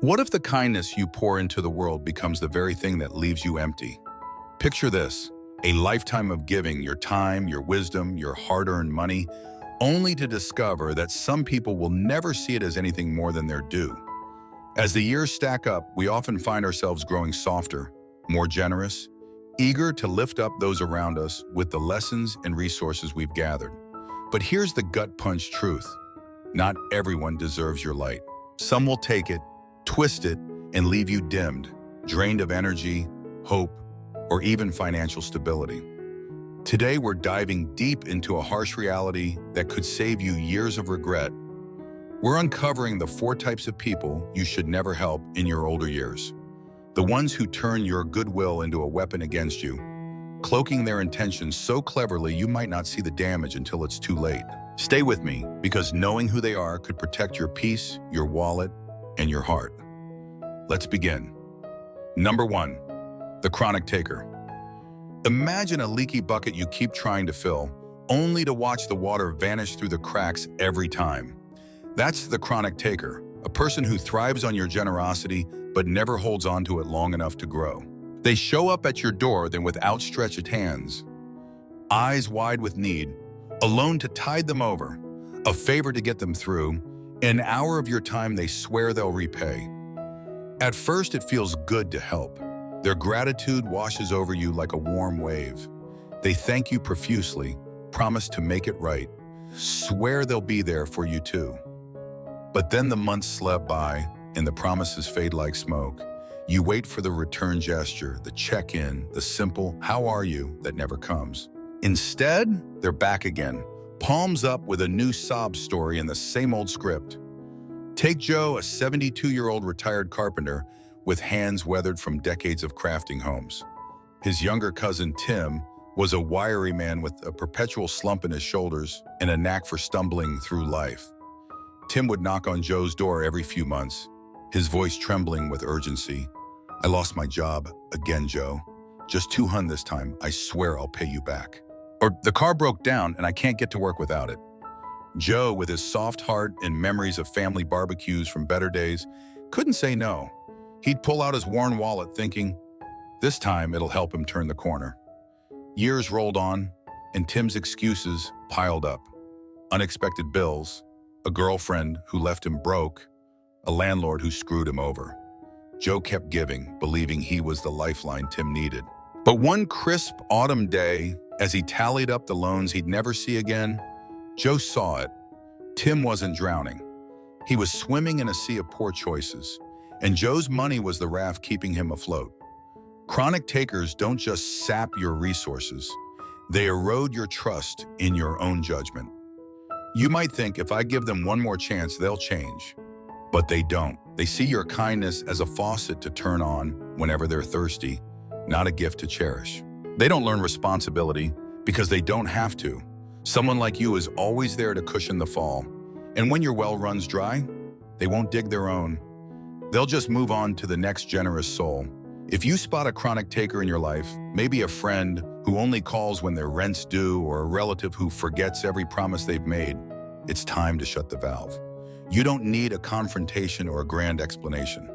What if the kindness you pour into the world becomes the very thing that leaves you empty? Picture this, a lifetime of giving your time, your wisdom, your hard-earned money, only to discover that some people will never see it as anything more than their due. As the years stack up, we often find ourselves growing softer, more generous, eager to lift up those around us with the lessons and resources we've gathered. But here's the gut-punch truth. Not everyone deserves your light. Some will take it, twist it, and leave you dimmed, drained of energy, hope, or even financial stability. Today, we're diving deep into a harsh reality that could save you years of regret. We're uncovering the 4 types of people you should never help in your older years. The ones who turn your goodwill into a weapon against you, cloaking their intentions so cleverly you might not see the damage until it's too late. Stay with me, because knowing who they are could protect your peace, your wallet, and your heart. Let's begin. Number 1, the chronic taker. Imagine a leaky bucket you keep trying to fill, only to watch the water vanish through the cracks every time. That's the chronic taker, a person who thrives on your generosity but never holds on to it long enough to grow. They show up at your door then with outstretched hands, eyes wide with need, a loan to tide them over, a favor to get them through, an hour of your time they swear they'll repay. At first, it feels good to help. Their gratitude washes over you like a warm wave. They thank you profusely, promise to make it right, swear they'll be there for you too. But then the months slip by and the promises fade like smoke. You wait for the return gesture, the check-in, the simple "how are you" that never comes. Instead, they're back again, palms up with a new sob story in the same old script. Take Joe, a 72-year-old retired carpenter with hands weathered from decades of crafting homes. His younger cousin, Tim, was a wiry man with a perpetual slump in his shoulders and a knack for stumbling through life. Tim would knock on Joe's door every few months, his voice trembling with urgency. "I lost my job again, Joe. Just $200 this time. I swear I'll pay you back." Or, "The car broke down and I can't get to work without it." Joe, with his soft heart and memories of family barbecues from better days, couldn't say no. He'd pull out his worn wallet thinking, this time it'll help him turn the corner. Years rolled on, and Tim's excuses piled up. Unexpected bills, a girlfriend who left him broke, a landlord who screwed him over. Joe kept giving, believing he was the lifeline Tim needed. But one crisp autumn day, as he tallied up the loans he'd never see again, Joe saw it. Tim wasn't drowning. He was swimming in a sea of poor choices, and Joe's money was the raft keeping him afloat. Chronic takers don't just sap your resources, they erode your trust in your own judgment. You might think, if I give them one more chance, they'll change. But they don't. They see your kindness as a faucet to turn on whenever they're thirsty, not a gift to cherish. They don't learn responsibility because they don't have to. Someone like you is always there to cushion the fall. And when your well runs dry, they won't dig their own. They'll just move on to the next generous soul. If you spot a chronic taker in your life, maybe a friend who only calls when their rent's due or a relative who forgets every promise they've made, it's time to shut the valve. You don't need a confrontation or a grand explanation.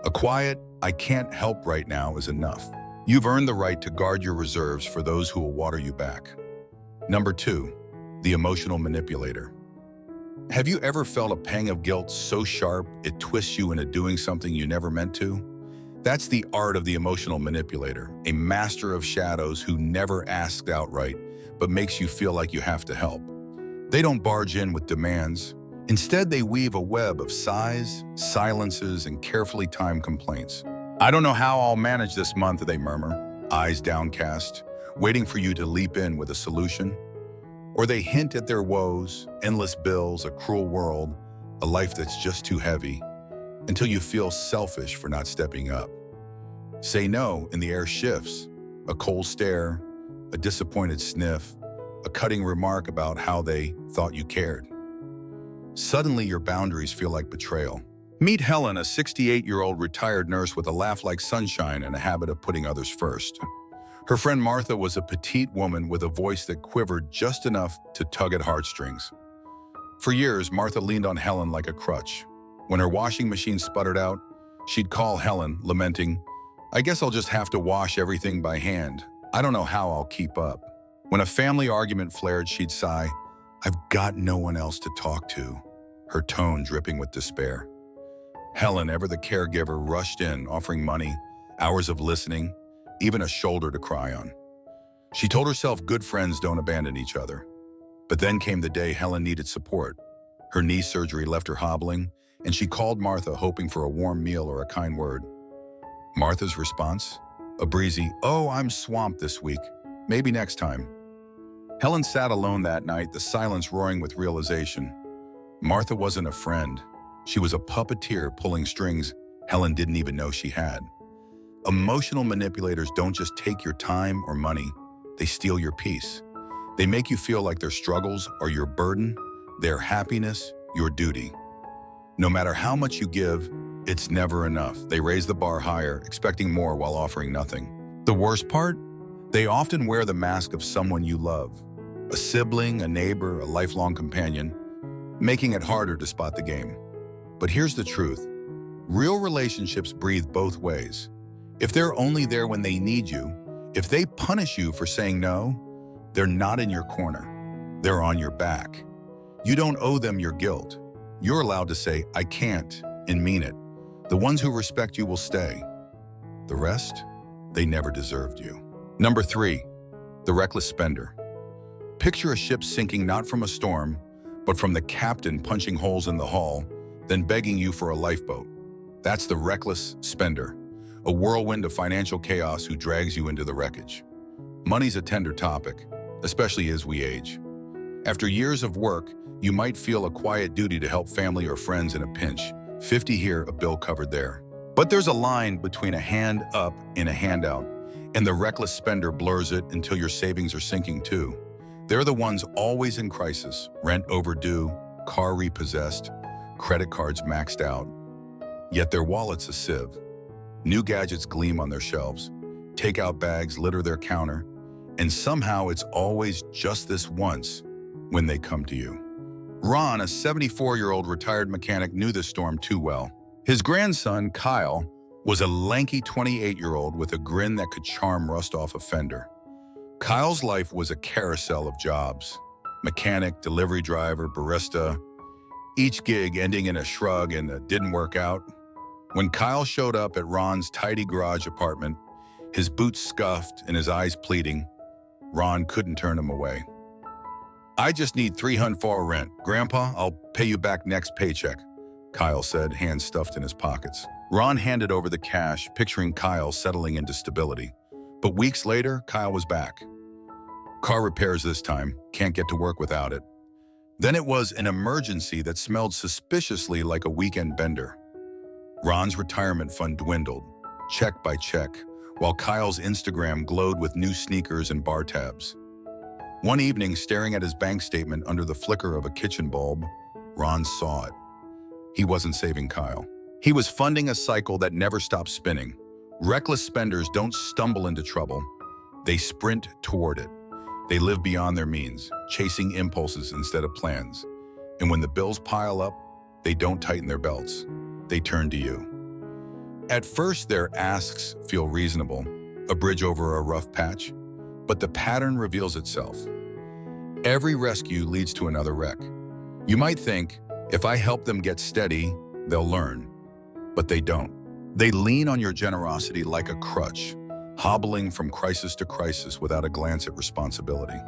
A quiet, "I can't help right now" is enough. You've earned the right to guard your reserves for those who will water you back. Number 2, the emotional manipulator. Have you ever felt a pang of guilt so sharp it twists you into doing something you never meant to? That's the art of the emotional manipulator, a master of shadows who never asks outright, but makes you feel like you have to help. They don't barge in with demands. Instead, they weave a web of sighs, silences, and carefully timed complaints. "I don't know how I'll manage this month," they murmur, eyes downcast, waiting for you to leap in with a solution. Or they hint at their woes, endless bills, a cruel world, a life that's just too heavy, until you feel selfish for not stepping up. Say no, and the air shifts. A cold stare, a disappointed sniff, a cutting remark about how they thought you cared. Suddenly, your boundaries feel like betrayal. Meet Helen, a 68-year-old retired nurse with a laugh like sunshine and a habit of putting others first. Her friend Martha was a petite woman with a voice that quivered just enough to tug at heartstrings. For years, Martha leaned on Helen like a crutch. When her washing machine sputtered out, she'd call Helen, lamenting, "I guess I'll just have to wash everything by hand. I don't know how I'll keep up." When a family argument flared, she'd sigh, "I've got no one else to talk to," her tone dripping with despair. Helen, ever the caregiver, rushed in, offering money, hours of listening, even a shoulder to cry on. She told herself good friends don't abandon each other. But then came the day Helen needed support. Her knee surgery left her hobbling, and she called Martha hoping for a warm meal or a kind word. Martha's response? A breezy, "Oh, I'm swamped this week. Maybe next time." Helen sat alone that night, the silence roaring with realization. Martha wasn't a friend. She was a puppeteer pulling strings Helen didn't even know she had. Emotional manipulators don't just take your time or money, they steal your peace. They make you feel like their struggles are your burden, their happiness, your duty. No matter how much you give, it's never enough. They raise the bar higher, expecting more while offering nothing. The worst part? They often wear the mask of someone you love, a sibling, a neighbor, a lifelong companion, making it harder to spot the game. But here's the truth. Real relationships breathe both ways. If they're only there when they need you, if they punish you for saying no, they're not in your corner. They're on your back. You don't owe them your guilt. You're allowed to say, "I can't," and mean it. The ones who respect you will stay. The rest, they never deserved you. Number 3, the reckless spender. Picture a ship sinking not from a storm, but from the captain punching holes in the hull, then begging you for a lifeboat. That's the reckless spender, a whirlwind of financial chaos who drags you into the wreckage. Money's a tender topic, especially as we age. After years of work, you might feel a quiet duty to help family or friends in a pinch. 50 here, a bill covered there. But there's a line between a hand up and a handout, and the reckless spender blurs it until your savings are sinking too. They're the ones always in crisis, rent overdue, car repossessed, credit cards maxed out. Yet their wallet's a sieve. New gadgets gleam on their shelves, takeout bags litter their counter, and somehow it's always just this once when they come to you. Ron, a 74-year-old retired mechanic, knew this storm too well. His grandson, Kyle, was a lanky 28-year-old with a grin that could charm rust off a fender. Kyle's life was a carousel of jobs. Mechanic, delivery driver, barista, each gig ending in a shrug and a "didn't work out." When Kyle showed up at Ron's tidy garage apartment, his boots scuffed and his eyes pleading, Ron couldn't turn him away. "I just need $300 for rent. Grandpa, I'll pay you back next paycheck," Kyle said, hands stuffed in his pockets. Ron handed over the cash, picturing Kyle settling into stability. But weeks later, Kyle was back. Car repairs this time, can't get to work without it. Then it was an emergency that smelled suspiciously like a weekend bender. Ron's retirement fund dwindled, check by check, while Kyle's Instagram glowed with new sneakers and bar tabs. One evening, staring at his bank statement under the flicker of a kitchen bulb, Ron saw it. He wasn't saving Kyle. He was funding a cycle that never stopped spinning. Reckless spenders don't stumble into trouble. They sprint toward it. They live beyond their means, chasing impulses instead of plans. And when the bills pile up, they don't tighten their belts. They turn to you. At first, their asks feel reasonable, a bridge over a rough patch, but the pattern reveals itself. Every rescue leads to another wreck. You might think, if I help them get steady, they'll learn. But they don't. They lean on your generosity like a crutch, hobbling from crisis to crisis without a glance at responsibility.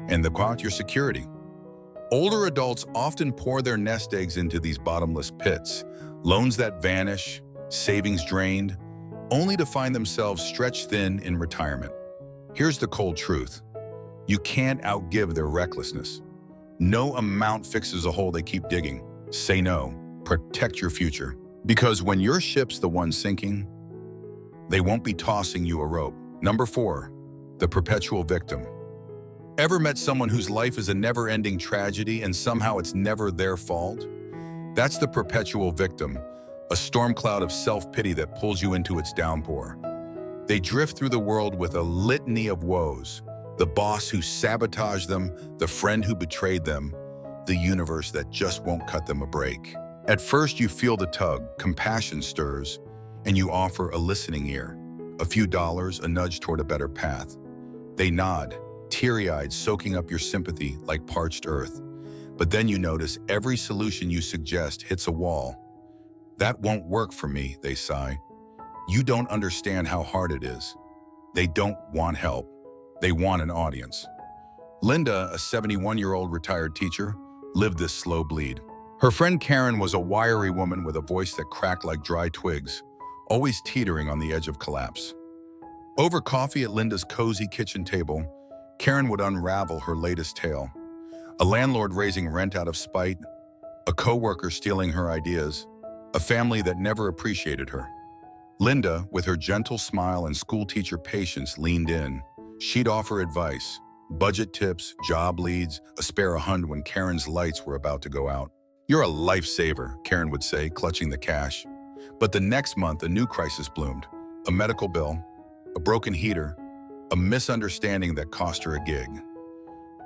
And your security. Older adults often pour their nest eggs into these bottomless pits, loans that vanish, savings drained, only to find themselves stretched thin in retirement. Here's the cold truth. You can't outgive their recklessness. No amount fixes a hole they keep digging. Say no. Protect your future. Because when your ship's the one sinking, they won't be tossing you a rope. Number 4, the perpetual victim. Ever met someone whose life is a never-ending tragedy and somehow it's never their fault? That's the perpetual victim, a storm cloud of self-pity that pulls you into its downpour. They drift through the world with a litany of woes, the boss who sabotaged them, the friend who betrayed them, the universe that just won't cut them a break. At first, you feel the tug, compassion stirs, and you offer a listening ear, a few dollars, a nudge toward a better path. They nod, teary-eyed, soaking up your sympathy like parched earth. But then you notice every solution you suggest hits a wall. That won't work for me, they sigh. You don't understand how hard it is. They don't want help. They want an audience. Linda, a 71-year-old retired teacher, lived this slow bleed. Her friend Karen was a wiry woman with a voice that cracked like dry twigs, always teetering on the edge of collapse. Over coffee at Linda's cozy kitchen table, Karen would unravel her latest tale. A landlord raising rent out of spite, a coworker stealing her ideas, a family that never appreciated her. Linda, with her gentle smile and schoolteacher patience, leaned in. She'd offer advice, budget tips, job leads, a spare $100 when Karen's lights were about to go out. "You're a lifesaver," Karen would say, clutching the cash. But the next month, a new crisis bloomed. A medical bill, a broken heater, a misunderstanding that cost her a gig.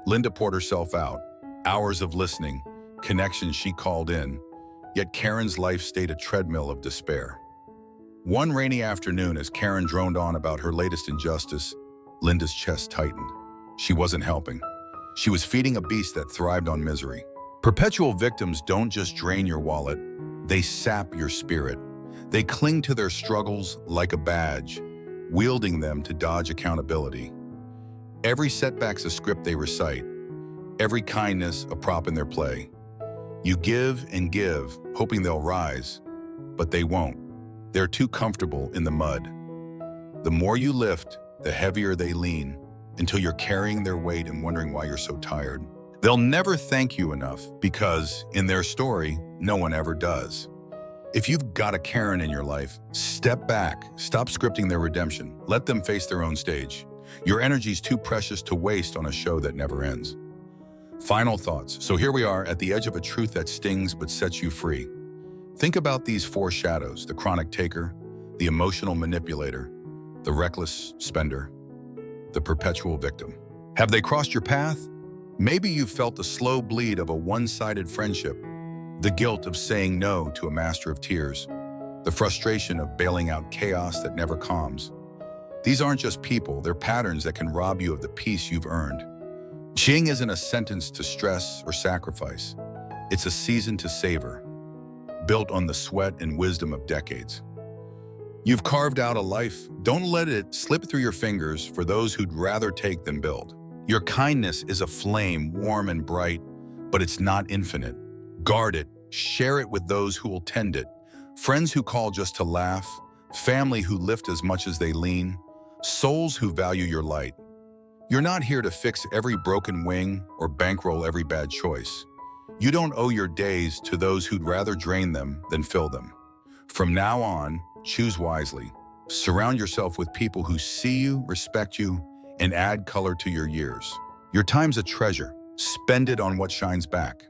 Linda poured herself out, hours of listening, connections she called in, yet Karen's life stayed a treadmill of despair. One rainy afternoon, as Karen droned on about her latest injustice, Linda's chest tightened. She wasn't helping. She was feeding a beast that thrived on misery. Perpetual victims don't just drain your wallet, they sap your spirit. They cling to their struggles like a badge, wielding them to dodge accountability. Every setback's a script they recite, every kindness a prop in their play. You give and give, hoping they'll rise, but they won't. They're too comfortable in the mud. The more you lift, the heavier they lean, until you're carrying their weight and wondering why you're so tired. They'll never thank you enough because, in their story, no one ever does. If you've got a Karen in your life, step back, stop scripting their redemption, let them face their own stage. Your energy's too precious to waste on a show that never ends. Final thoughts. So here we are at the edge of a truth that stings but sets you free. Think about these four shadows: the chronic taker, the emotional manipulator, the reckless spender, the perpetual victim. Have they crossed your path? Maybe you've felt the slow bleed of a one-sided friendship, the guilt of saying no to a master of tears, the frustration of bailing out chaos that never calms. These aren't just people, they're patterns that can rob you of the peace you've earned. Qing isn't a sentence to stress or sacrifice. It's a season to savor, built on the sweat and wisdom of decades. You've carved out a life. Don't let it slip through your fingers for those who'd rather take than build. Your kindness is a flame, warm and bright, but it's not infinite. Guard it, share it with those who will tend it. Friends who call just to laugh, family who lift as much as they lean, souls who value your light. You're not here to fix every broken wing or bankroll every bad choice. You don't owe your days to those who'd rather drain them than fill them. From now on, choose wisely. Surround yourself with people who see you, respect you, and add color to your years. Your time's a treasure. Spend it on what shines back.